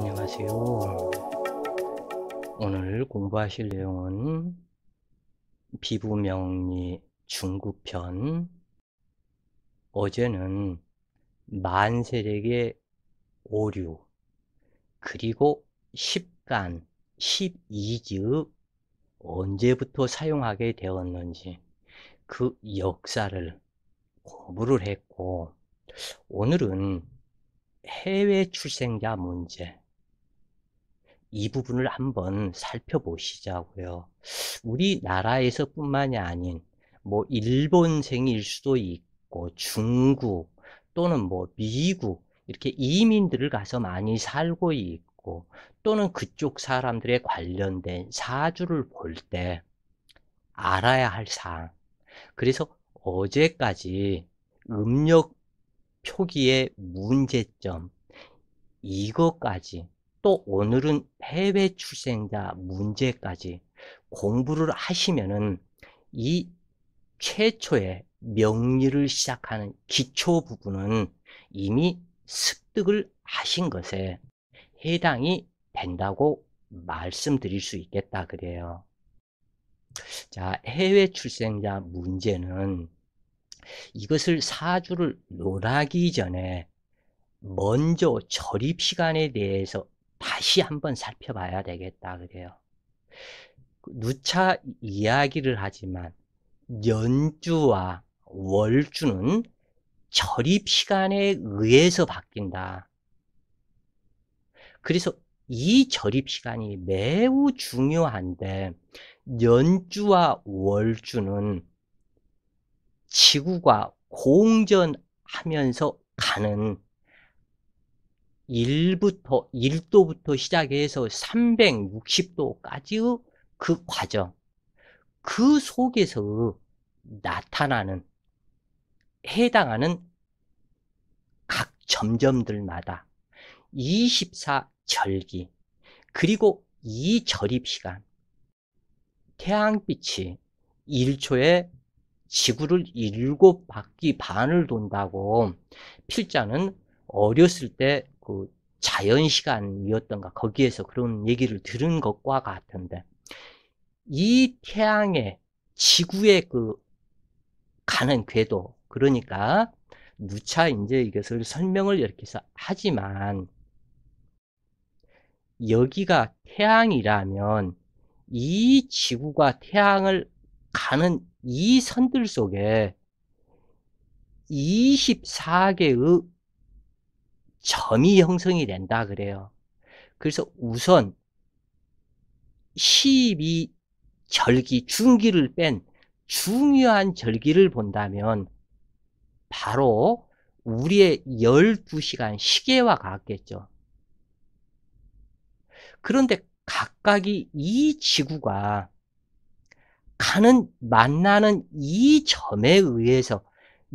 안녕하세요. 오늘 공부하실 내용은 비부명리 중국편. 어제는 만세력의 오류, 그리고 십간, 십이지의 언제부터 사용하게 되었는지 그 역사를 공부를 했고, 오늘은 해외 출생자 문제, 이 부분을 한번 살펴보시자고요. 우리나라에서 뿐만이 아닌 일본생일 수도 있고 중국 또는 미국 이렇게 이민들을 가서 많이 살고 있고, 또는 그쪽 사람들에 관련된 사주를 볼 때 알아야 할 사항. 그래서 어제까지 음력 표기의 문제점, 이것까지, 또 오늘은 해외 출생자 문제까지 공부를 하시면은 이 최초의 명리를 시작하는 기초 부분은 이미 습득을 하신 것에 해당이 된다고 말씀드릴 수 있겠다 그래요. 자, 해외 출생자 문제는 이것을 사주를 논하기 전에 먼저 절입시간에 대해서 다시 한번 살펴봐야 되겠다 그래요. 누차 이야기를 하지만 연주와 월주는 절입시간에 의해서 바뀐다. 그래서 이 절입시간이 매우 중요한데, 연주와 월주는 지구가 공전하면서 가는 1도부터 시작해서 360도까지의 그 과정, 그 속에서 나타나는, 해당하는 각 점점들마다 24절기, 그리고 이 절입시간, 태양빛이 1초에 지구를 7바퀴 반을 돈다고 필자는 어렸을 때 그 자연시간이었던가 거기에서 그런 얘기를 들은 것과 같은데, 이 태양의 지구의 그 가는 궤도, 그러니까 누차 이제 이것을 설명을 이렇게 해서 하지만, 여기가 태양이라면 이 지구가 태양을 가는 이 선들 속에 24개의 점이 형성이 된다 그래요. 그래서 우선 12절기 중기를 뺀 중요한 절기를 본다면 바로 우리의 12시간 시계와 같겠죠. 그런데 각각이 이 지구가 만나는 이 점에 의해서,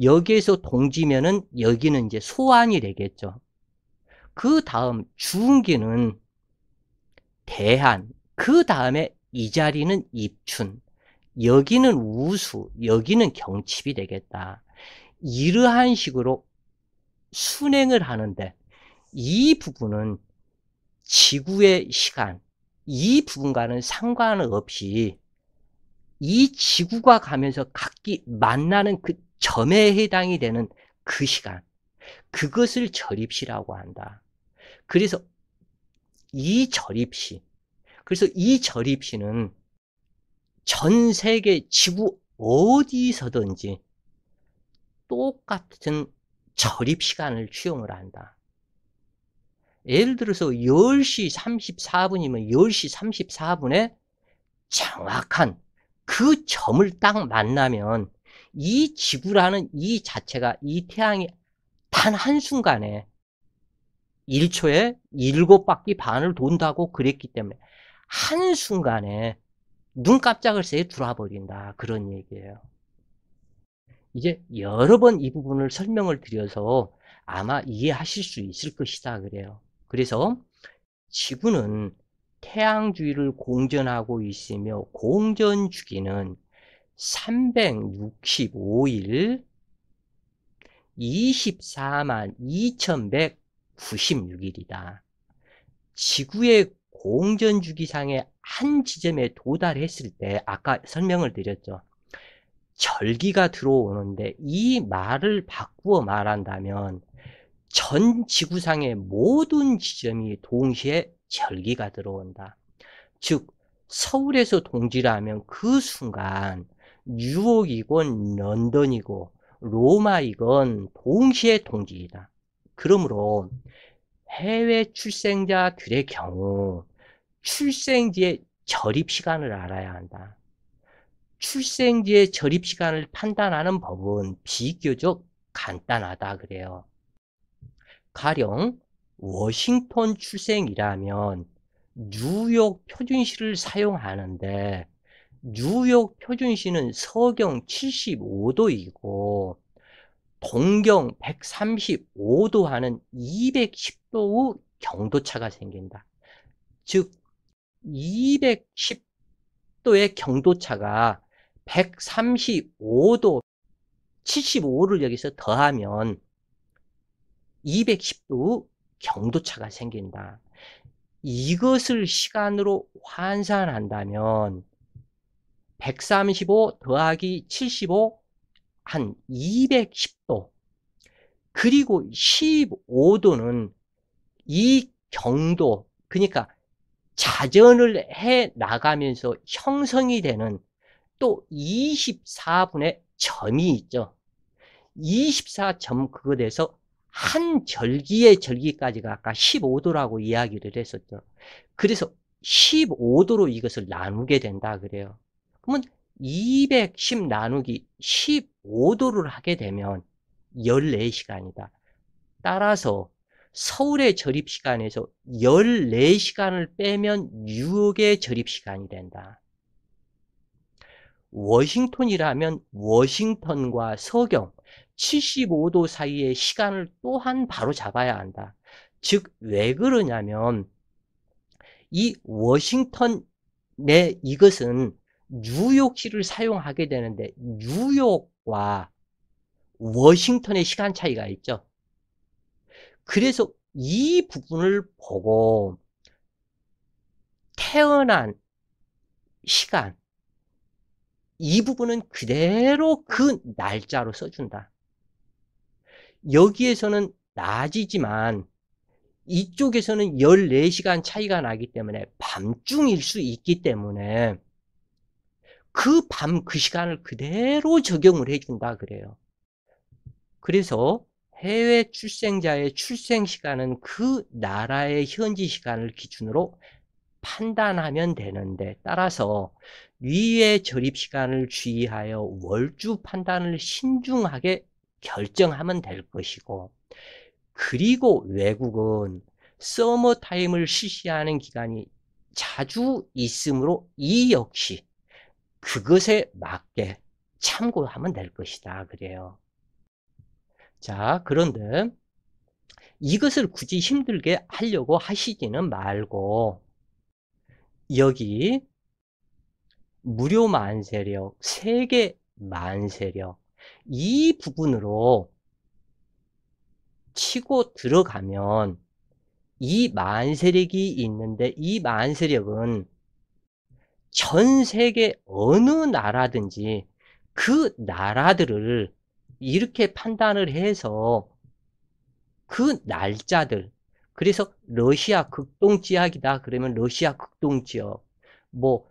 여기에서 동지면은 여기는 이제 소환이 되겠죠. 그 다음 중기는 대한, 그 다음에 이 자리는 입춘, 여기는 우수, 여기는 경칩이 되겠다. 이러한 식으로 순행을 하는데, 이 부분은 지구의 시간, 이 부분과는 상관없이 이 지구가 가면서 각기 만나는 그 점에 해당이 되는 그 시간, 그것을 절입시라고 한다. 그래서 이 절입시는 전 세계 지구 어디서든지 똑같은 절입시간을 취용을 한다. 예를 들어서 10시 34분이면 10시 34분에 정확한 그 점을 딱 만나면, 이 지구라는 이 자체가, 이 태양이 단 한순간에 1초에 7바퀴 반을 돈다고 그랬기 때문에 한순간에 눈 깜짝을 새 들어와버린다, 그런 얘기예요. 이제 여러 번 이 부분을 설명을 드려서 아마 이해하실 수 있을 것이다 그래요. 그래서 지구는 태양 주위를 공전하고 있으며, 공전 주기는 365일 24만 2196일이다. 지구의 공전주기상의 한 지점에 도달했을 때 아까 설명을 드렸죠. 절기가 들어오는데 이 말을 바꾸어 말한다면 전 지구상의 모든 지점이 동시에 절기가 들어온다. 즉 서울에서 동지를 하면 그 순간 뉴욕이건 런던이고 로마이건 동시에 동지이다. 그러므로 해외 출생자들의 경우 출생지의 절입시간을 알아야 한다. 출생지의 절입시간을 판단하는 법은 비교적 간단하다 그래요. 가령 워싱턴 출생이라면 뉴욕 표준시를 사용하는데 뉴욕 표준시는 서경 75도이고 동경 135도 하는 210도의 경도차가 생긴다. 즉 210도의 경도차가 135도 75를 여기서 더하면 210도 경도차가 생긴다. 이것을 시간으로 환산한다면 135 더하기 75 한 210도 그리고 15도는 이 경도 그러니까 자전을 해 나가면서 형성이 되는 또 24분의 점이 있죠. 24점 그거 돼서 한 절기의 절기까지가 아까 15도라고 이야기를 했었죠. 그래서 15도로 이것을 나누게 된다 그래요. 그러면 210 나누기 15도를 하게 되면 14시간이다. 따라서 서울의 절입시간에서 14시간을 빼면 뉴욕의 절입시간이 된다. 워싱턴이라면 워싱턴과 서경 75도 사이의 시간을 또한 바로 잡아야 한다. 즉, 왜 그러냐면 이 워싱턴 내 이것은 뉴욕시를 사용하게 되는데 뉴욕과 워싱턴의 시간 차이가 있죠. 그래서 이 부분을 보고 태어난 시간 이 부분은 그대로 그 날짜로 써준다. 여기에서는 낮이지만 이쪽에서는 14시간 차이가 나기 때문에 밤중일 수 있기 때문에 그 밤 그 시간을 그대로 적용을 해준다 그래요. 그래서 해외 출생자의 출생 시간은 그 나라의 현지 시간을 기준으로 판단하면 되는데 따라서 위의 절입 시간을 주의하여 월주 판단을 신중하게 결정하면 될 것이고 그리고 외국은 서머타임을 실시하는 기간이 자주 있으므로 이 역시 그것에 맞게 참고하면 될 것이다 그래요. 자, 그런데 이것을 굳이 힘들게 하려고 하시지는 말고 여기 무료 만세력, 세계 만세력 이 부분으로 치고 들어가면 이 만세력이 있는데 이 만세력은 전 세계 어느 나라든지 그 나라들을 이렇게 판단을 해서 그 날짜들 그래서 러시아 극동지역이다 그러면 러시아 극동지역 뭐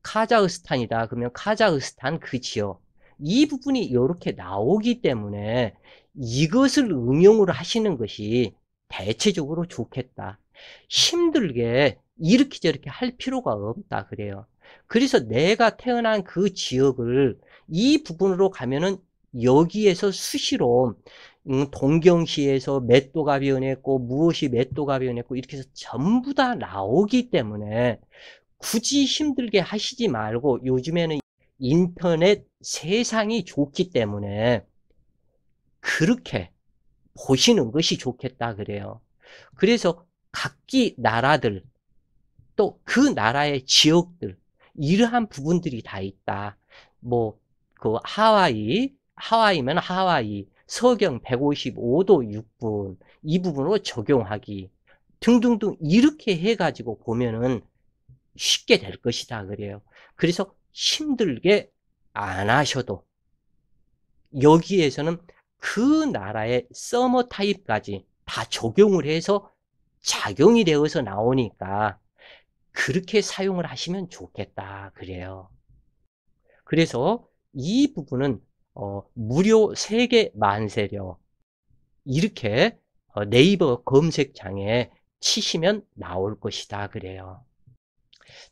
카자흐스탄이다 그러면 카자흐스탄 그 지역 이 부분이 이렇게 나오기 때문에 이것을 응용을 하시는 것이 대체적으로 좋겠다. 힘들게 이렇게 저렇게 할 필요가 없다 그래요. 그래서 내가 태어난 그 지역을 이 부분으로 가면은 여기에서 수시로 동경시에서 몇 도가 변했고 무엇이 몇 도가 변했고 이렇게 해서 전부 다 나오기 때문에 굳이 힘들게 하시지 말고 요즘에는 인터넷 세상이 좋기 때문에 그렇게 보시는 것이 좋겠다 그래요. 그래서 각기 나라들 또 그 나라의 지역들 이러한 부분들이 다 있다. 뭐 그 하와이면 하와이 서경 155도 6분 이 부분으로 적용하기 등등등 이렇게 해 가지고 보면은 쉽게 될 것이다 그래요. 그래서 힘들게 안 하셔도 여기에서는 그 나라의 서머 타입까지 다 적용을 해서 작용이 되어서 나오니까 그렇게 사용을 하시면 좋겠다 그래요. 그래서 이 부분은 무료 세계 만세력 이렇게 네이버 검색창에 치시면 나올 것이다 그래요.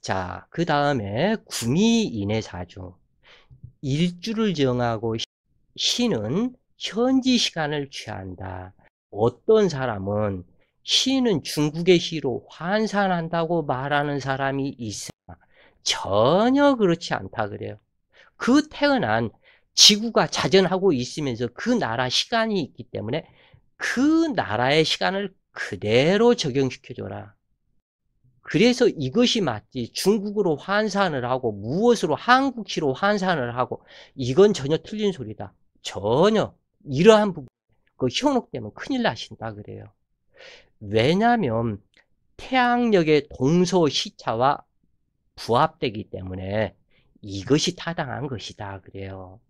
자, 그다음에 구미인의 사주. 일주를 정하고 시는 현지 시간을 취한다. 어떤 사람은 시는 중국의 시로 환산한다고 말하는 사람이 있으나 전혀 그렇지 않다 그래요. 그 태어난 지구가 자전하고 있으면서 그 나라 시간이 있기 때문에 그 나라의 시간을 그대로 적용시켜줘라. 그래서 이것이 맞지 중국으로 환산을 하고 무엇으로 한국시로 환산을 하고 이건 전혀 틀린 소리다. 전혀 이러한 부분 그 현혹되면 큰일 나신다 그래요. 왜냐하면 태양력의 동서 시차와 부합되기 때문에 이것이 타당한 것이다 그래요.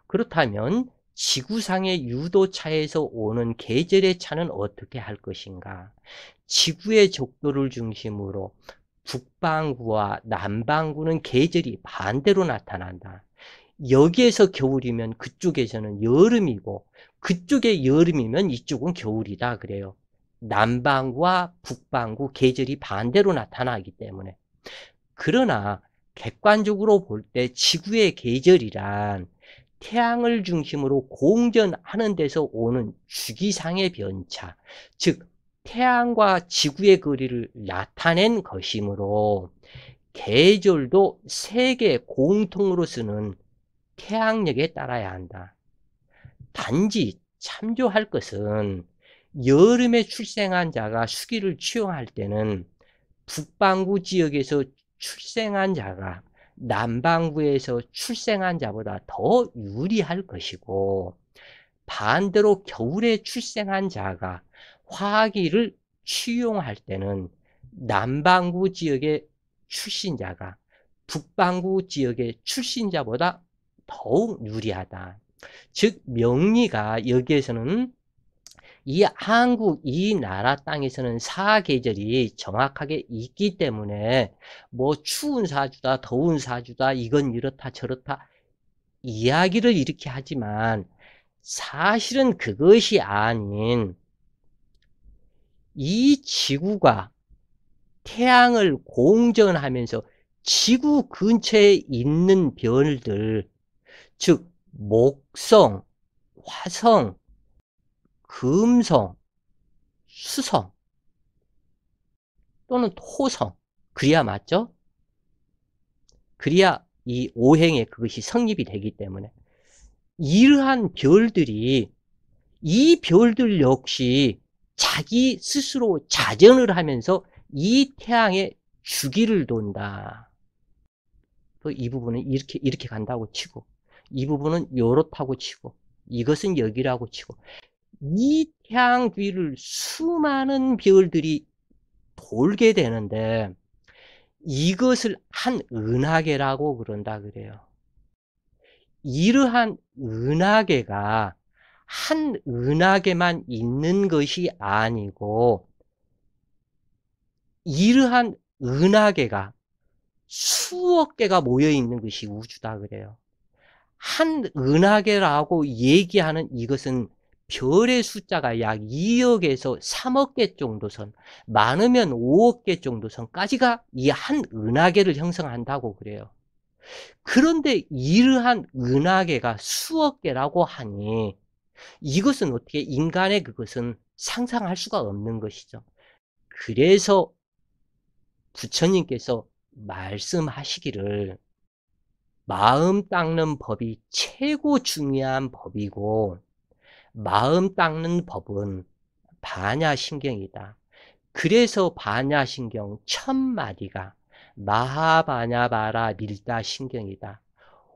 그렇다면 지구상의 유도차에서 오는 계절의 차는 어떻게 할 것인가? 지구의 적도를 중심으로 북반구와 남반구는 계절이 반대로 나타난다. 여기에서 겨울이면 그쪽에서는 여름이고 그쪽에 여름이면 이쪽은 겨울이다 그래요. 남반구와 북반구 계절이 반대로 나타나기 때문에. 그러나 객관적으로 볼 때 지구의 계절이란 태양을 중심으로 공전하는 데서 오는 주기상의 변차, 즉 태양과 지구의 거리를 나타낸 것이므로 계절도 세계 공통으로 쓰는 태양력에 따라야 한다. 단지 참조할 것은 여름에 출생한 자가 수기를 취용할 때는 북반구 지역에서 출생한 자가 남반구에서 출생한 자보다 더 유리할 것이고 반대로 겨울에 출생한 자가 화기를 취용할 때는 남반구 지역의 출신자가 북반구 지역의 출신자보다 더욱 유리하다. 즉 명리가 여기에서는 이 한국 이 나라 땅에서는 사계절이 정확하게 있기 때문에 뭐 추운 사주다 더운 사주다 이건 이렇다 저렇다 이야기를 이렇게 하지만 사실은 그것이 아닌 이 지구가 태양을 공전하면서 지구 근처에 있는 별들 즉 목성, 화성, 금성, 수성 또는 토성 그래야 맞죠? 그래야 이 오행에 그것이 성립이 되기 때문에 이러한 별들이 이 별들 역시 자기 스스로 자전을 하면서 이 태양의 주기를 돈다. 이 부분은 이렇게 간다고 치고 이 부분은 요렇다고 치고 이것은 여기라고 치고 이 태양 뒤를 수많은 별들이 돌게 되는데 이것을 한 은하계라고 그런다 그래요. 이러한 은하계가 한 은하계만 있는 것이 아니고 이러한 은하계가 수억 개가 모여 있는 것이 우주다 그래요. 한 은하계라고 얘기하는 이것은 별의 숫자가 약 2억에서 3억 개 정도 선, 많으면 5억 개 정도 선까지가 이 한 은하계를 형성한다고 그래요. 그런데 이러한 은하계가 수억 개라고 하니 이것은 어떻게 인간의 그것은 상상할 수가 없는 것이죠. 그래서 부처님께서 말씀하시기를 마음 닦는 법이 최고 중요한 법이고 마음 닦는 법은 반야신경이다. 그래서 반야신경 1000마디가 마하바냐바라 밀다신경이다.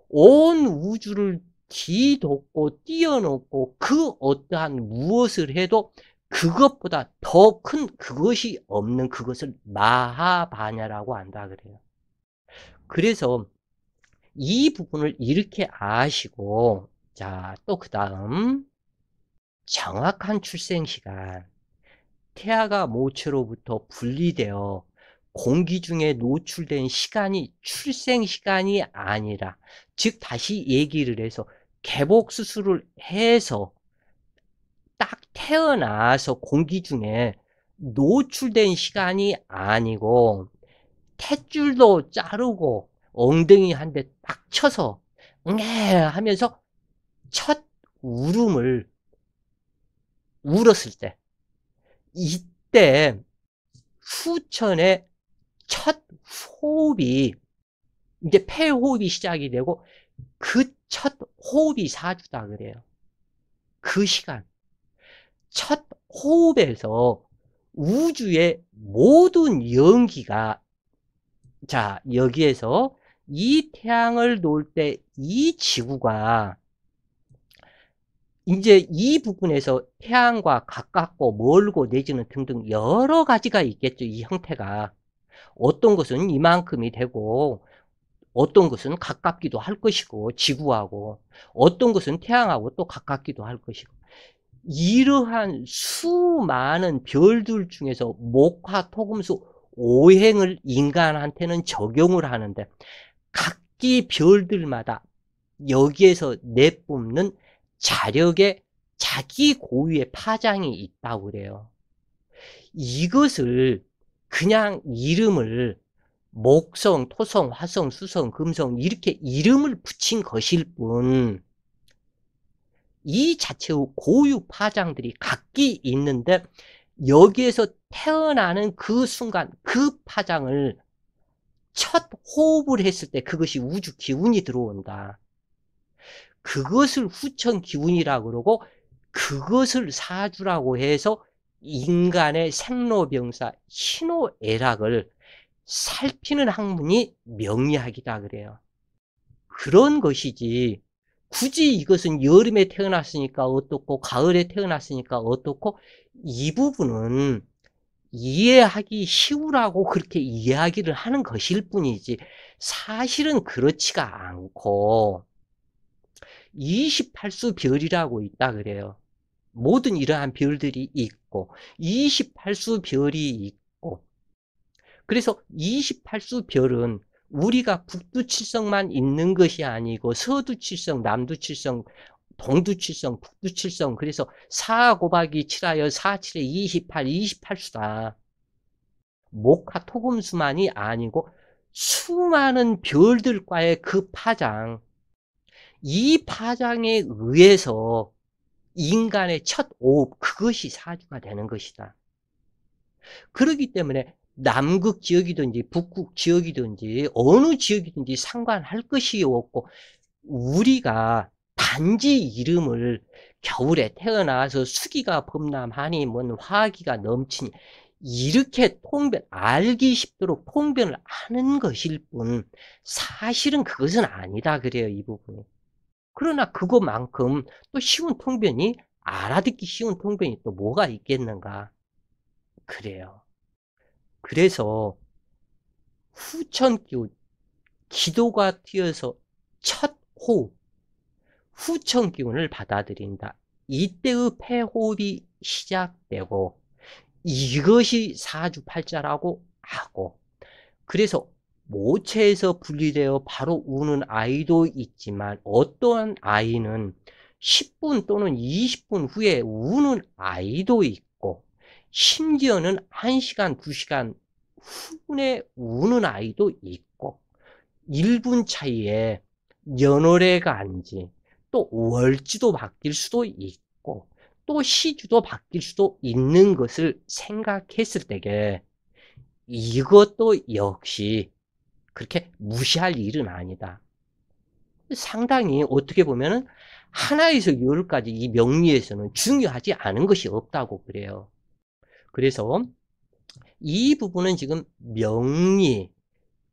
온 우주를 뒤덮고 띄워놓고 그 어떠한 무엇을 해도 그것보다 더 큰 그것이 없는 그것을 마하바냐라고 한다 그래요. 그래서 이 부분을 이렇게 아시고, 자, 또 그 다음 정확한 출생시간. 태아가 모체로부터 분리되어 공기 중에 노출된 시간이 출생시간이 아니라, 즉 다시 얘기를 해서 개복 수술을 해서 딱 태어나서 공기 중에 노출된 시간이 아니고, 탯줄도 자르고 엉덩이 한 대 딱 쳐서 응애 하면서 첫 울음을 울었을 때, 이때 후천의 첫 호흡이, 이제 폐호흡이 시작이 되고 그 첫 호흡이 사주다 그래요. 그 시간 첫 호흡에서 우주의 모든 연기가, 자, 여기에서 이 태양을 놓을 때 이 지구가 이제 이 부분에서 태양과 가깝고 멀고 내지는 등등 여러 가지가 있겠죠. 이 형태가 어떤 것은 이만큼이 되고 어떤 것은 가깝기도 할 것이고, 지구하고 어떤 것은 태양하고 또 가깝기도 할 것이고, 이러한 수많은 별들 중에서 목화 토금수 오행을 인간한테는 적용을 하는데, 각기 별들마다 여기에서 내뿜는 자력의 자기 고유의 파장이 있다고 그래요. 이것을 그냥 이름을 목성, 토성, 화성, 수성, 금성 이렇게 이름을 붙인 것일 뿐, 이 자체의 고유 파장들이 각기 있는데, 여기에서 태어나는 그 순간 그 파장을 첫 호흡을 했을 때 그것이 우주 기운이 들어온다. 그것을 후천 기운이라고 그러고, 그것을 사주라고 해서 인간의 생로병사 희노애락을 살피는 학문이 명리학이다 그래요. 그런 것이지, 굳이 이것은 여름에 태어났으니까 어떻고 가을에 태어났으니까 어떻고, 이 부분은 이해하기 쉬우라고 그렇게 이야기를 하는 것일 뿐이지 사실은 그렇지가 않고, 28수 별이라고 있다 그래요. 모든 이러한 별들이 있고 28수 별이 있고, 그래서 28수 별은 우리가 북두칠성만 있는 것이 아니고 서두칠성, 남두칠성, 동두칠성, 북두칠성, 그래서 4 곱하기 7하여 4, 7에 28, 28수다. 목화 토금수만이 아니고 수많은 별들과의 그 파장, 이 파장에 의해서 인간의 첫 호흡, 그것이 사주가 되는 것이다. 그렇기 때문에 남극 지역이든지 북극 지역이든지 어느 지역이든지 상관할 것이 없고, 우리가 단지 이름을 겨울에 태어나서 수기가 범람하니 뭔 화기가 넘치니 이렇게 알기 쉽도록 통변을 하는 것일 뿐, 사실은 그것은 아니다 그래요, 이 부분이. 그러나 그것만큼 또 쉬운 통변이, 알아듣기 쉬운 통변이 또 뭐가 있겠는가 그래요. 그래서 후천기운, 기도가 튀어서 첫 호흡, 후천기운을 받아들인다. 이때의 폐호흡이 시작되고 이것이 사주팔자라고 하고, 그래서 모체에서 분리되어 바로 우는 아이도 있지만 어떠한 아이는 10분 또는 20분 후에 우는 아이도 있고, 심지어는 1시간, 2시간 후에 우는 아이도 있고, 1분 차이에 연월해가 아닌지 또 월지도 바뀔 수도 있고 또 시주도 바뀔 수도 있는 것을 생각했을 때에, 이것도 역시 그렇게 무시할 일은 아니다. 상당히 어떻게 보면은 하나에서 열까지 이 명리에서는 중요하지 않은 것이 없다고 그래요. 그래서 이 부분은 지금 명리,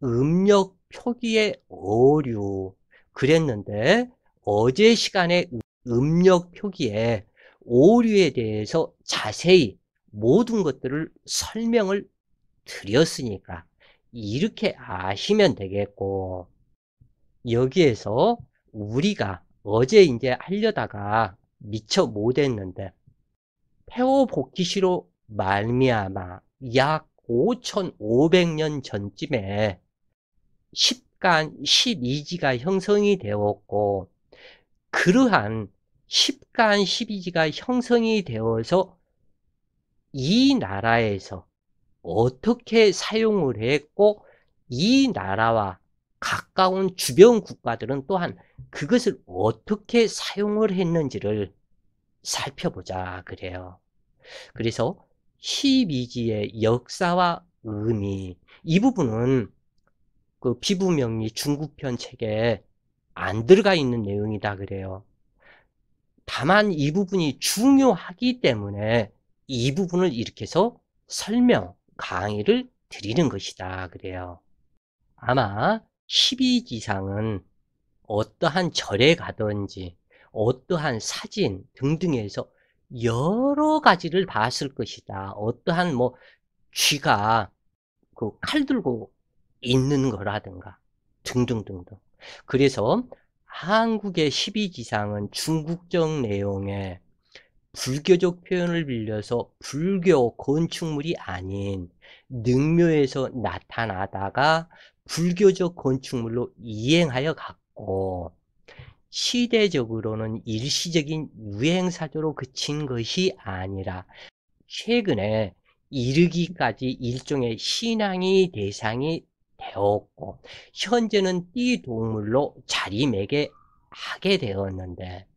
음력 표기의 오류 그랬는데, 어제 시간에 음력 표기에 오류에 대해서 자세히 모든 것들을 설명을 드렸으니까 이렇게 아시면 되겠고, 여기에서 우리가 어제 이제 하려다가 미처 못했는데, 폐호 복귀시로 말미암아 약 5,500년 전쯤에 10간 12지가 형성이 되었고, 그러한 10간 12지가 형성이 되어서 이 나라에서 어떻게 사용을 했고, 이 나라와 가까운 주변 국가들은 또한 그것을 어떻게 사용을 했는지를 살펴보자 그래요. 그래서 12지의 역사와 의미, 이 부분은 그 비부명리 중국편 책에 안 들어가 있는 내용이다 그래요. 다만 이 부분이 중요하기 때문에 이 부분을 이렇게 해서 설명, 강의를 드리는 것이다 그래요. 아마 12지상은 어떠한 절에 가든지 어떠한 사진 등등에서 여러 가지를 봤을 것이다. 어떠한 뭐 쥐가 그 칼 들고 있는 거라든가 등등등등. 그래서 한국의 12지상은 중국적 내용의 불교적 표현을 빌려서 불교 건축물이 아닌 능묘에서 나타나다가 불교적 건축물로 이행하여 갔고, 시대적으로는 일시적인 유행사조로 그친 것이 아니라 최근에 이르기까지 일종의 신앙의 대상이 되었고, 현재는 띠동물로 자리매김하게 되었는데,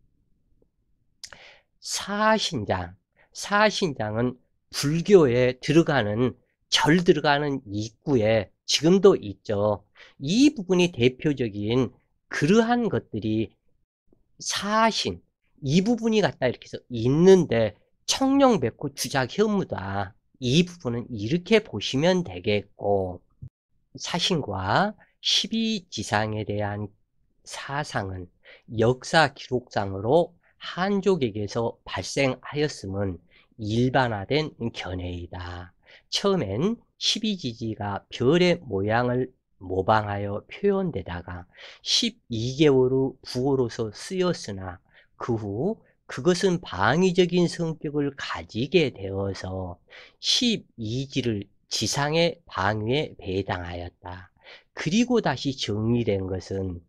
사신장은 불교에 들어가는, 절 들어가는 입구에 지금도 있죠. 이 부분이 대표적인 그러한 것들이 사신, 이 부분이 갖다 이렇게 해서 있는데, 청룡백호 주작 혐의다. 이 부분은 이렇게 보시면 되겠고, 사신과 12지상에 대한 사상은 역사 기록상으로 한족에게서 발생하였음은 일반화된 견해이다. 처음엔 12지지가 별의 모양을 모방하여 표현되다가 12개월 후 부호로서 쓰였으나 그 후 그것은 방위적인 성격을 가지게 되어서 12지를 지상의 방위에 배당하였다. 그리고 다시 정리된 것은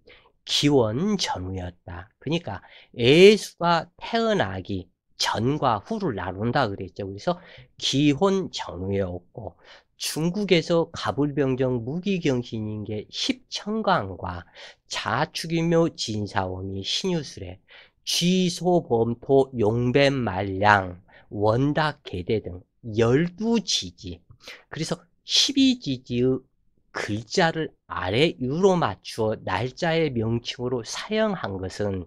기원전후였다. 그러니까 예수가 태어나기 전과 후를 나눈다 그랬죠. 그래서 기원전후였고, 중국에서 가불병정 무기경신인 게 십천광과 자축인묘 진사오미 신유술에 쥐소범토 용뱀말량 원닥계대 등 12지지, 그래서 12지지의 글자를 아래 유로 맞추어 날짜의 명칭으로 사용한 것은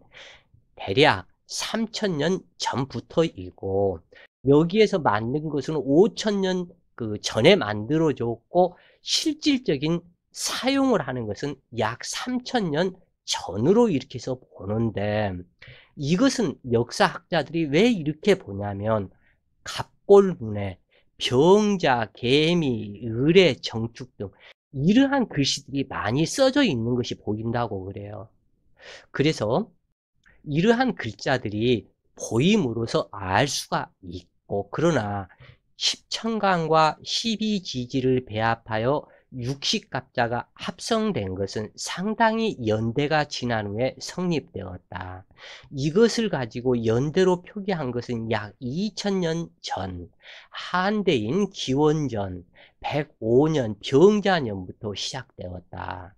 대략 3000년 전부터이고, 여기에서 만든 것은 5000년 그 전에 만들어졌고, 실질적인 사용을 하는 것은 약 3000년 전으로 이렇게 해서 보는데, 이것은 역사학자들이 왜 이렇게 보냐면, 갑골문에 병자, 개미, 을의 정축 등 이러한 글씨들이 많이 써져 있는 것이 보인다고 그래요. 그래서 이러한 글자들이 보임으로써 알 수가 있고, 그러나 십천강과 12지지를 배합하여 60갑자가 합성된 것은 상당히 연대가 지난 후에 성립되었다. 이것을 가지고 연대로 표기한 것은 약 2000년 전 한대인 기원전 105년 병자년부터 시작되었다.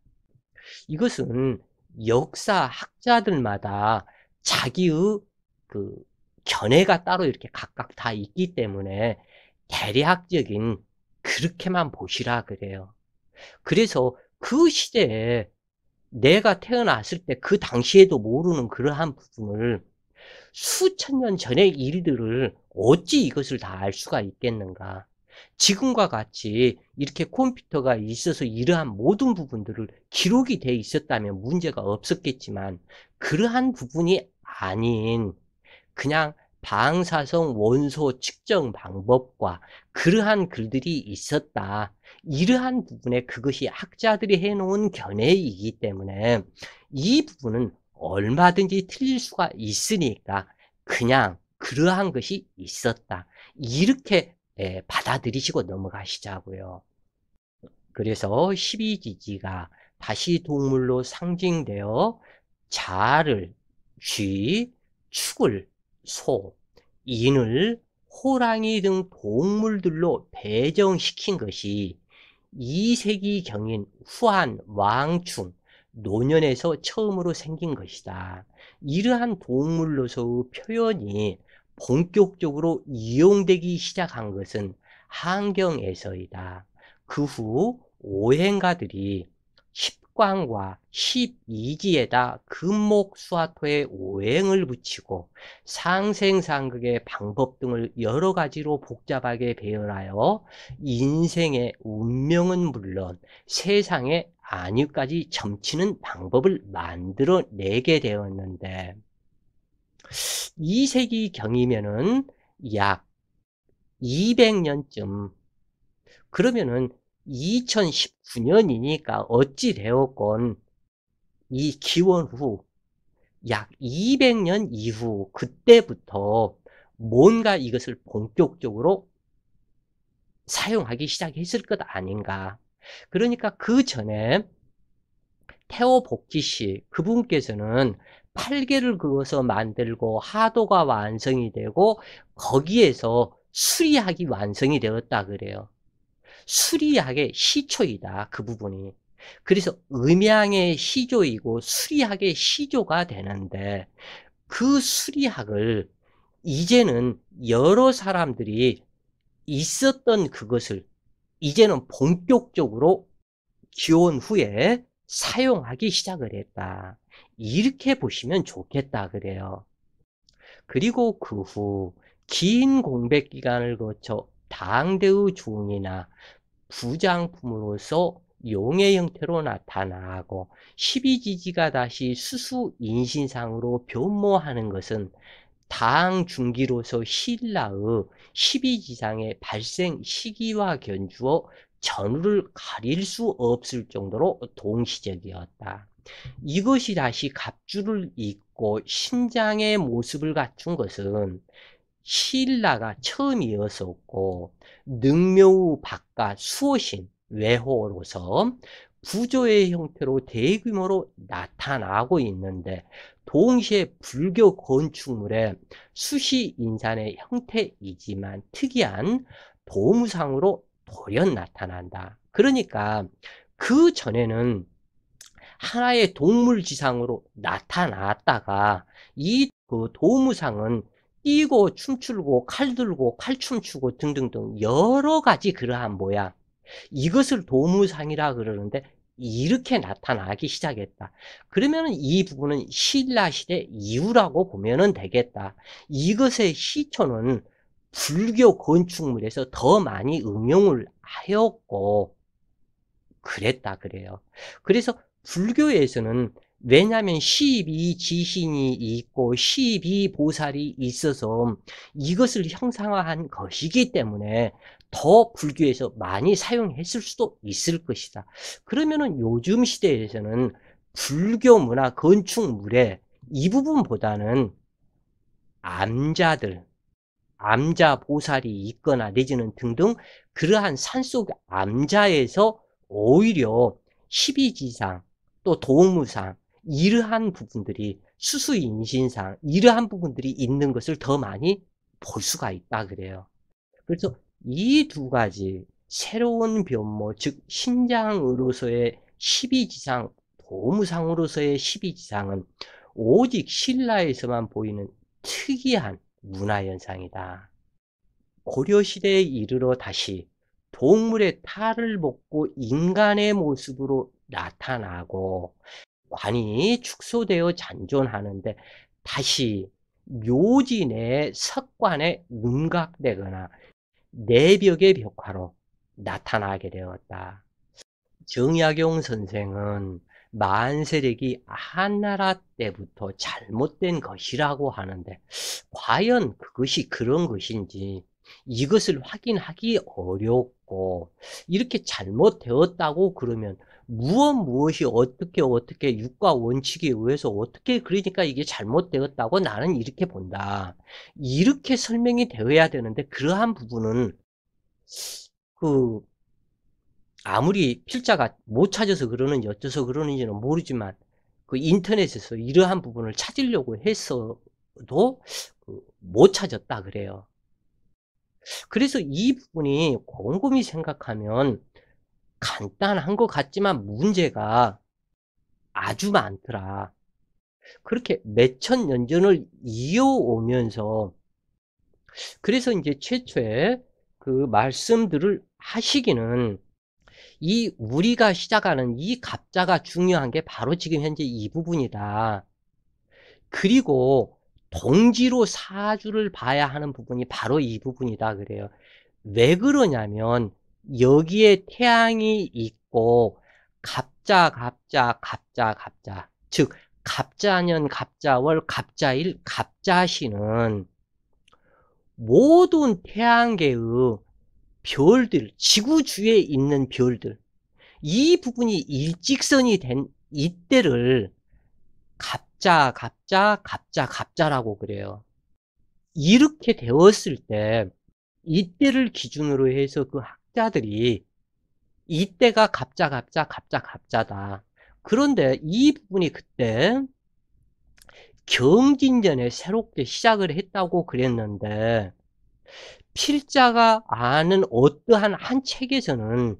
이것은 역사학자들마다 자기의 그 견해가 따로 이렇게 각각 다 있기 때문에 대략적인 그렇게만 보시라 그래요. 그래서 그 시대에 내가 태어났을 때 그 당시에도 모르는 그러한 부분을 수천 년 전의 일들을 어찌 이것을 다 알 수가 있겠는가. 지금과 같이 이렇게 컴퓨터가 있어서 이러한 모든 부분들을 기록이 돼 있었다면 문제가 없었겠지만, 그러한 부분이 아닌 그냥 방사성 원소 측정 방법과 그러한 글들이 있었다. 이러한 부분에 그것이 학자들이 해놓은 견해이기 때문에 이 부분은 얼마든지 틀릴 수가 있으니까 그냥 그러한 것이 있었다. 이렇게 받아들이시고 넘어가시자고요. 그래서 12지지가 다시 동물로 상징되어 자를 쥐, 축을 소, 인을 호랑이 등 동물들로 배정시킨 것이 2세기경인 후한 왕충 노년에서 처음으로 생긴 것이다. 이러한 동물로서의 표현이 본격적으로 이용되기 시작한 것은 한경에서이다. 그 후 오행가들이 10광과 12지에다 금목수화토의 오행을 붙이고 상생상극의 방법 등을 여러 가지로 복잡하게 배열하여 인생의 운명은 물론 세상의 안위까지 점치는 방법을 만들어내게 되었는데 2세기경이면은 약 200년쯤 그러면은 2019년이니까 어찌 되었건 이 기원 후 약 200년 이후 그때부터 뭔가 이것을 본격적으로 사용하기 시작했을 것 아닌가. 그러니까 그 전에 태호 복지씨 그분께서는 팔개를 그어서 만들고 하도가 완성이 되고 거기에서 수리학이 완성이 되었다 그래요. 수리학의 시초이다. 그 부분이. 그래서 음양의 시조이고 수리학의 시조가 되는데 그 수리학을 이제는 여러 사람들이 있었던 그것을 이제는 본격적으로 기원 후에 사용하기 시작을 했다. 이렇게 보시면 좋겠다 그래요. 그리고 그 후 긴 공백 기간을 거쳐 당대의 중이나 부장품으로서 용의 형태로 나타나고 12지지가 다시 수수인신상으로 변모하는 것은 당 중기로서 신라의 12지상의 발생 시기와 견주어 전후를 가릴 수 없을 정도로 동시적이었다. 이것이 다시 갑주를 입고 신장의 모습을 갖춘 것은 신라가 처음이었었고 능묘 박가 수호신 외호로서 부조의 형태로 대규모로 나타나고 있는데 동시에 불교 건축물의 수시인산의 형태이지만 특이한 도무상으로 돌연 나타난다. 그러니까 그 전에는 하나의 동물지상으로 나타났다가 이 그 도무상은 뛰고 춤추고 칼 들고 칼춤 추고 등등등 여러 가지 그러한 모양 이것을 도무상이라 그러는데 이렇게 나타나기 시작했다. 그러면 이 부분은 신라 시대 이후라고 보면 되겠다. 이것의 시초는 불교 건축물에서 더 많이 응용을 하였고 그랬다 그래요. 그래서 불교에서는 왜냐하면 12지신이 있고 12보살이 있어서 이것을 형상화한 것이기 때문에 더 불교에서 많이 사용했을 수도 있을 것이다. 그러면은 요즘 시대에서는 불교 문화 건축물에 이 부분보다는 암자들, 암자 보살이 있거나 내지는 등등 그러한 산속 암자에서 오히려 12지상 또 도무상 이러한 부분들이 수수인신상 이러한 부분들이 있는 것을 더 많이 볼 수가 있다 그래요. 그래서 이 두 가지 새로운 변모 즉 신장으로서의 12지상 도무상으로서의 12지상은 오직 신라에서만 보이는 특이한 문화현상이다. 고려시대에 이르러 다시 동물의 탈을 먹고 인간의 모습으로 나타나고 관이 축소되어 잔존하는데 다시 묘지 내 석관에 윤곽되거나 내벽의 벽화로 나타나게 되었다. 정약용 선생은 만세력이 한나라 때부터 잘못된 것이라고 하는데 과연 그것이 그런 것인지 이것을 확인하기 어렵고 이렇게 잘못되었다고 그러면 무엇이 어떻게 육과 원칙에 의해서 어떻게 그러니까 이게 잘못되었다고 나는 이렇게 본다. 이렇게 설명이 되어야 되는데 그러한 부분은 그 아무리 필자가 못 찾아서 그러는지 어째서 그러는지는 모르지만 그 인터넷에서 이러한 부분을 찾으려고 했어도 못 찾았다 그래요. 그래서 이 부분이 곰곰이 생각하면 간단한 것 같지만 문제가 아주 많더라. 그렇게 몇천 년 전을 이어오면서 그래서 이제 최초에 그 말씀들을 하시기는 이 우리가 시작하는 이 갑자가 중요한 게 바로 지금 현재 이 부분이다. 그리고 동지로 사주를 봐야 하는 부분이 바로 이 부분이다 그래요. 왜 그러냐면 여기에 태양이 있고 갑자 즉 갑자년 갑자월 갑자일 갑자신은 모든 태양계의 별들 지구주에 있는 별들 이 부분이 일직선이 된 이때를 갑자라고 그래요. 이렇게 되었을 때 이때를 기준으로 해서 그 학자들이 이때가 갑자다. 그런데 이 부분이 그때 경진전에 새롭게 시작을 했다고 그랬는데 필자가 아는 어떠한 한 책에서는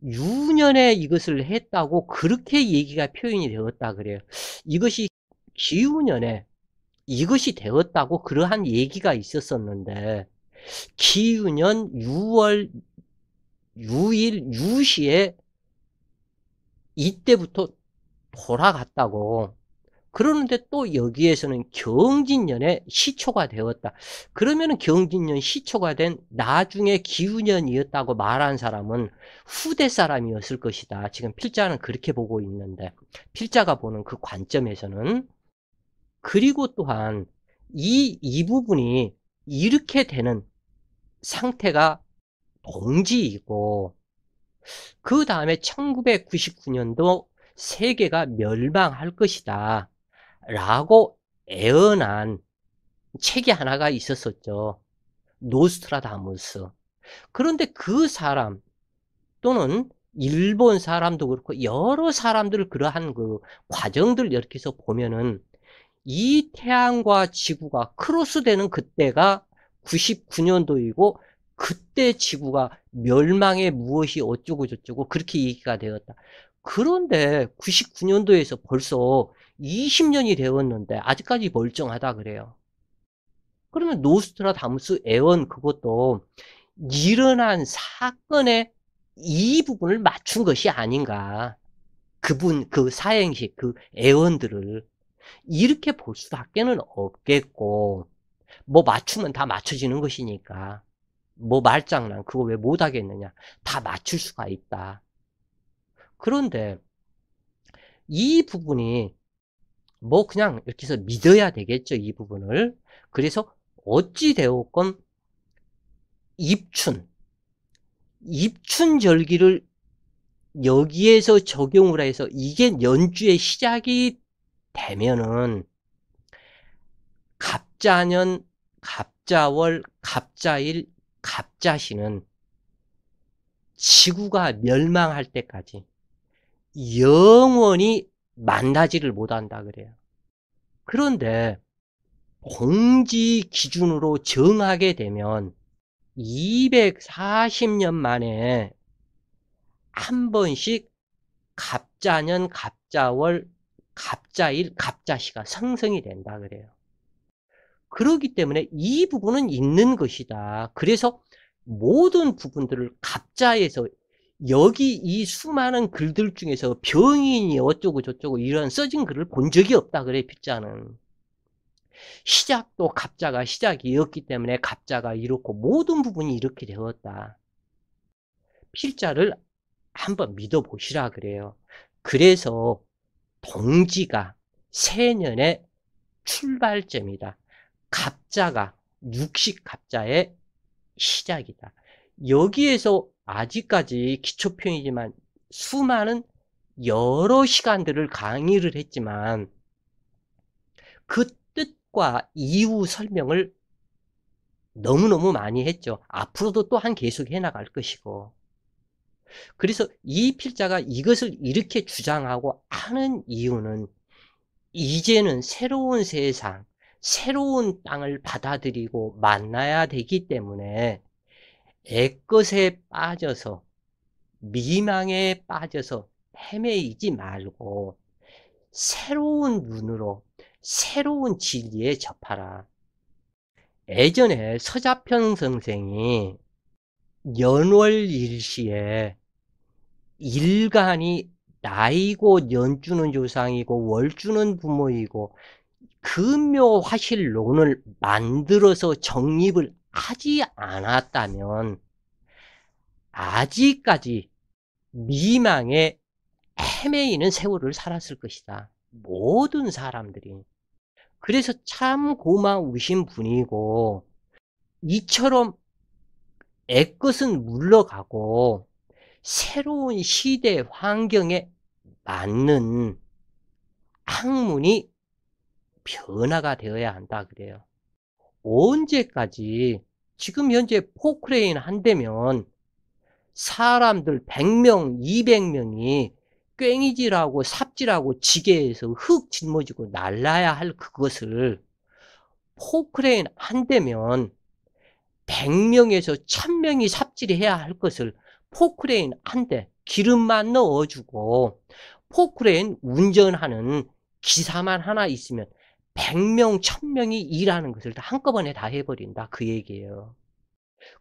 유년에 이것을 했다고 그렇게 얘기가 표현이 되었다 그래요. 이것이 기유년에 이것이 되었다고 그러한 얘기가 있었었는데 기유년 6월 6일 유시에 이때부터 돌아갔다고 그러는데 또 여기에서는 경진년에 시초가 되었다. 그러면은 경진년 시초가 된 나중에 기후년이었다고 말한 사람은 후대 사람이었을 것이다. 지금 필자는 그렇게 보고 있는데 필자가 보는 그 관점에서는 그리고 또한 이 부분이 이렇게 되는 상태가 동지이고 그 다음에 1999년도 세계가 멸망할 것이다. 라고 애언한 책이 하나가 있었었죠. 노스트라다무스. 그런데 그 사람 또는 일본 사람도 그렇고 여러 사람들 그러한 그 과정들 이렇게 해서 보면은 이 태양과 지구가 크로스되는 그때가 99년도이고 그때 지구가 멸망의 무엇이 어쩌고 저쩌고 그렇게 얘기가 되었다. 그런데 99년도에서 벌써 20년이 되었는데 아직까지 멀쩡하다 그래요. 그러면 노스트라다무스 애언 그것도 일어난 사건의 이 부분을 맞춘 것이 아닌가. 그분 그 사행시 그 애언들을 이렇게 볼 수밖에는 없겠고 뭐 맞추면 다 맞춰지는 것이니까 뭐 말장난 그거 왜 못하겠느냐 다 맞출 수가 있다. 그런데 이 부분이 뭐 그냥 이렇게 해서 믿어야 되겠죠 이 부분을. 그래서 어찌 되었건 입춘절기를 여기에서 적용을 해서 이게 연주의 시작이 되면은 갑자년, 갑자월, 갑자일, 갑자신은 지구가 멸망할 때까지 영원히 만나지를 못한다 그래요. 그런데 공지 기준으로 정하게 되면 240년 만에 한 번씩 갑자년, 갑자월, 갑자일, 갑자시가 상승이 된다 그래요. 그렇기 때문에 이 부분은 있는 것이다. 그래서 모든 부분들을 갑자에서 여기 이 수많은 글들 중에서 병인이 어쩌고 저쩌고 이런 써진 글을 본 적이 없다 그래 필자는. 시작도 갑자가 시작이었기 때문에 갑자가 이렇고 모든 부분이 이렇게 되었다. 필자를 한번 믿어보시라 그래요. 그래서 동지가 새년의 출발점이다. 갑자가 육식갑자의 시작이다. 여기에서 아직까지 기초편이지만 수많은 여러 시간들을 강의를 했지만 그 뜻과 이유 설명을 너무너무 많이 했죠. 앞으로도 또한 계속 해나갈 것이고. 그래서 이 필자가 이것을 이렇게 주장하고 하는 이유는 이제는 새로운 세상, 새로운 땅을 받아들이고 만나야 되기 때문에 애것에 빠져서 미망에 빠져서 헤매이지 말고 새로운 눈으로 새로운 진리에 접하라. 예전에 서자평 선생이 연월일시에 일간이 나이고 년주는 조상이고 월주는 부모이고 금묘화실론을 만들어서 정립을 하지 않았다면 아직까지 미망에 헤매이는 세월을 살았을 것이다. 모든 사람들이. 그래서 참 고마우신 분이고 이처럼 애것은 물러가고 새로운 시대 환경에 맞는 학문이 변화가 되어야 한다 그래요. 언제까지 지금 현재 포크레인 한 대면 사람들 100명, 200명이 꽹이질하고 삽질하고 지게에서 흙 짊어지고 날라야 할 그것을 포크레인 한 대면 100명에서 1000명이 삽질해야 할 것을 포크레인 한 대 기름만 넣어주고 포크레인 운전하는 기사만 하나 있으면 100명, 1000명이 일하는 것을 다 한꺼번에 다 해버린다 그 얘기예요.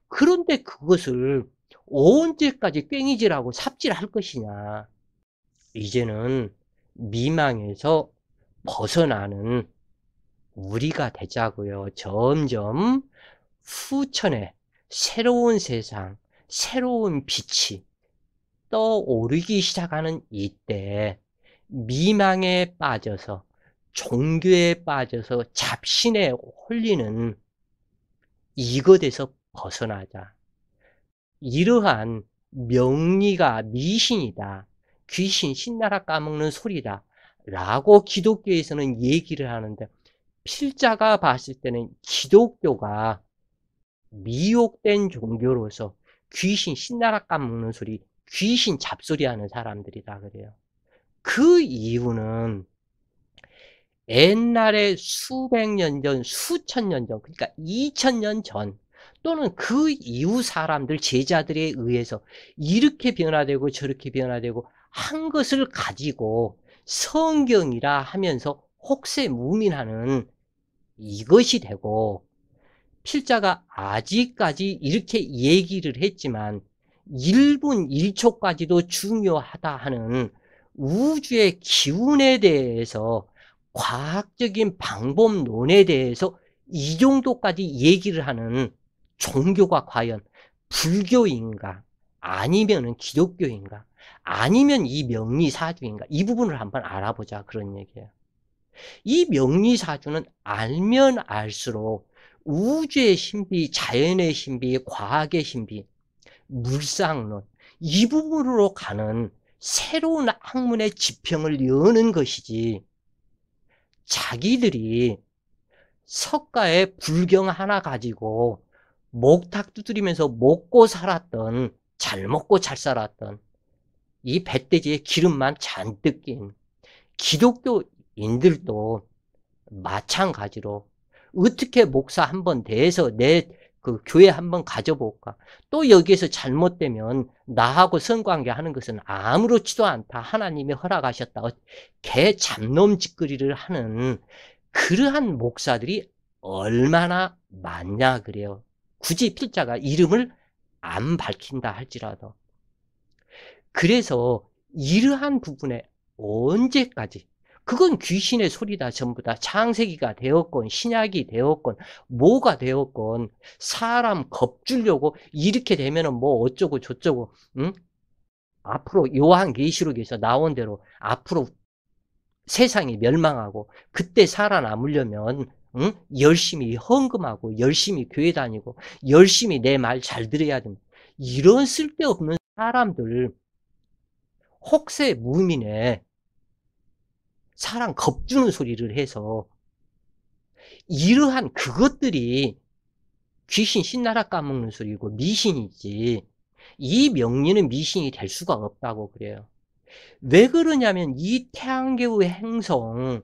그런데 그것을 언제까지 꽹이질하고 삽질할 것이냐. 이제는 미망에서 벗어나는 우리가 되자고요. 점점 후천에 새로운 세상, 새로운 빛이 떠오르기 시작하는 이때 미망에 빠져서 종교에 빠져서 잡신에 홀리는 이것에서 벗어나자. 이러한 명리가 미신이다. 귀신 신나라 까먹는 소리다. 라고 기독교에서는 얘기를 하는데 필자가 봤을 때는 기독교가 미혹된 종교로서 귀신 신나라 까먹는 소리, 귀신 잡소리 하는 사람들이다 그래요. 그 이유는 옛날에 수백 년 전, 수천 년 전, 그러니까 2000년 전 또는 그 이후 사람들, 제자들에 의해서 이렇게 변화되고 저렇게 변화되고 한 것을 가지고 성경이라 하면서 혹세무민하는 이것이 되고 필자가 아직까지 이렇게 얘기를 했지만 1분 1초까지도 중요하다 하는 우주의 기운에 대해서 과학적인 방법론에 대해서 이 정도까지 얘기를 하는 종교가 과연 불교인가 아니면은 기독교인가 아니면 이 명리사주인가 이 부분을 한번 알아보자 그런 얘기예요. 이 명리사주는 알면 알수록 우주의 신비, 자연의 신비, 과학의 신비, 물상론 이 부분으로 가는 새로운 학문의 지평을 여는 것이지 자기들이 석가의 불경 하나 가지고 목탁 두드리면서 먹고 살았던 잘 먹고 잘 살았던 이 배돼지의 기름만 잔뜩 낀 기독교인들도 마찬가지로 어떻게 목사 한번 대해서 내 그 교회 한번 가져볼까? 또 여기에서 잘못되면 나하고 성관계 하는 것은 아무렇지도 않다. 하나님이 허락하셨다. 개 잡놈 짓거리를 하는 그러한 목사들이 얼마나 많냐 그래요. 굳이 필자가 이름을 안 밝힌다 할지라도. 그래서 이러한 부분에 언제까지 그건 귀신의 소리다 전부 다. 창세기가 되었건 신약이 되었건 뭐가 되었건 사람 겁주려고 이렇게 되면은 뭐 어쩌고 저쩌고 응? 앞으로 요한계시록에서 나온 대로 앞으로 세상이 멸망하고 그때 살아남으려면 응? 열심히 헌금하고 열심히 교회 다니고 열심히 내 말 잘 들어야 된다. 이런 쓸데없는 사람들 혹세 무민에 사람 겁주는 소리를 해서 이러한 그것들이 귀신 신나라 까먹는 소리고 미신이지 이 명리는 미신이 될 수가 없다고 그래요. 왜 그러냐면 이 태양계의 행성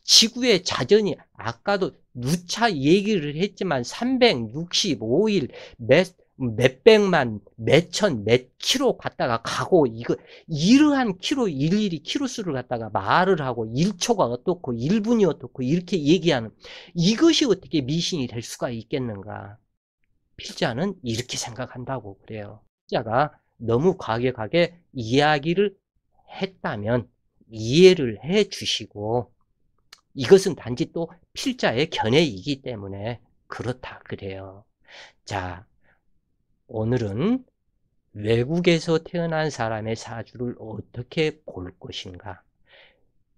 지구의 자전이 아까도 누차 얘기를 했지만 365일 몇백만, 몇천, 몇 킬로 갔다가 가고 이러한 킬로 일일이 킬로수를 갖다가 말을 하고 1초가 어떻고 1분이 어떻고 이렇게 얘기하는 이것이 어떻게 미신이 될 수가 있겠는가? 필자는 이렇게 생각한다고 그래요. 필자가 너무 과격하게 이야기를 했다면 이해를 해 주시고 이것은 단지 또 필자의 견해이기 때문에 그렇다 그래요. 자, 오늘은 외국에서 태어난 사람의 사주를 어떻게 볼 것인가?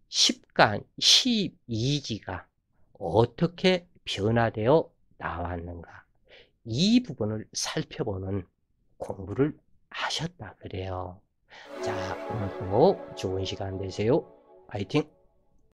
10간, 12지가 어떻게 변화되어 나왔는가? 이 부분을 살펴보는 공부를 하셨다 그래요. 자, 오늘도 좋은 시간 되세요. 화이팅!